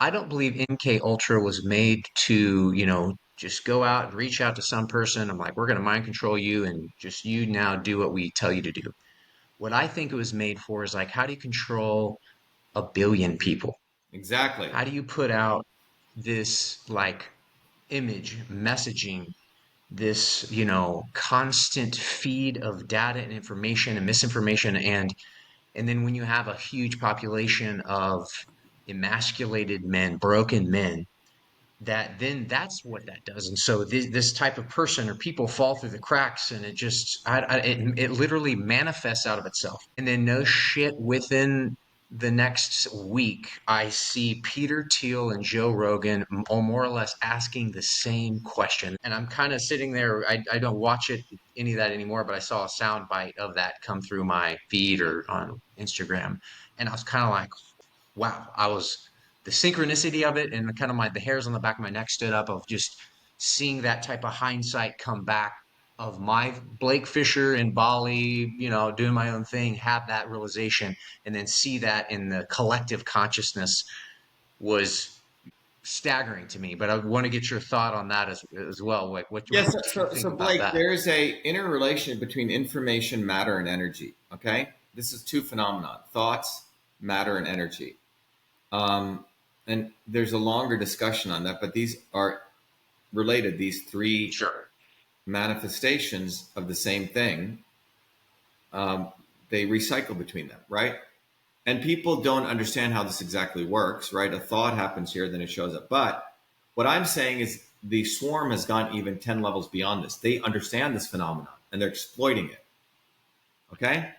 I don't believe MK Ultra was made to, just go out and reach out to some person. I'm like, we're going to mind control you and just you now do what we tell you to do. What I think it was made for is like, how do you control a billion people? Exactly. How do you put out this like image messaging, this, constant feed of data and information and misinformation, and then when you have a huge population of emasculated men, broken men, that then that's what that does. And so this type of person or people fall through the cracks, and it just it literally manifests out of itself. And then no shit, within the next week, I see Peter Thiel and Joe Rogan more or less asking the same question. And I'm kind of sitting there. I don't watch any of that anymore, but I saw a sound bite of that come through my feed or on Instagram, and I was kind of like, wow, I was the synchronicity of it, and kind of the hairs on the back of my neck stood up of just seeing that type of hindsight come back of my Blake Fisher in Bali, doing my own thing, have that realization, and then see that in the collective consciousness was staggering to me. But I want to get your thought on that as well. Like, what Yes. do you So, think so about Blake, that? there's a interrelation between information, matter, and energy. Okay, this is two phenomena: thoughts, matter, and energy. Um, and there's a longer discussion on that, but these are related. These three Sure. manifestations of the same thing, um, they recycle between them, right? And people don't understand how this exactly works, right? A thought happens here, then it shows up. But what I'm saying is the swarm has gone even 10 levels beyond this. They understand this phenomenon and they're exploiting it. Okay?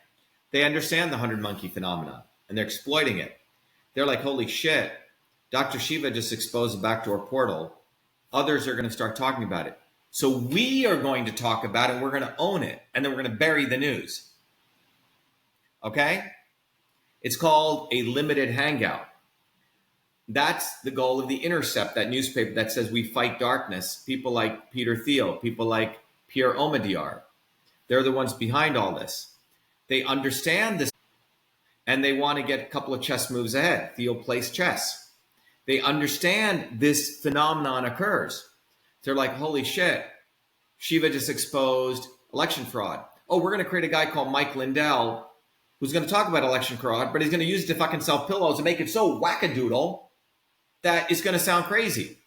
They understand the 100 monkey phenomenon and they're exploiting it. They're like, holy shit, Dr. Shiva just exposed a backdoor portal. Others are going to start talking about it. So we are going to talk about it. We're going to own it. And then we're going to bury the news. Okay? It's called a limited hangout. That's the goal of The Intercept, that newspaper that says we fight darkness. People like Peter Thiel, people like Pierre Omidyar, they're the ones behind all this. They understand this and they want to get a couple of chess moves ahead. Thiel plays chess. They understand this phenomenon occurs. They're like, holy shit, Shiva just exposed election fraud. Oh, we're going to create a guy called Mike Lindell who's going to talk about election fraud, but he's going to use it to fucking sell pillows and make it so wackadoodle that it's going to sound crazy.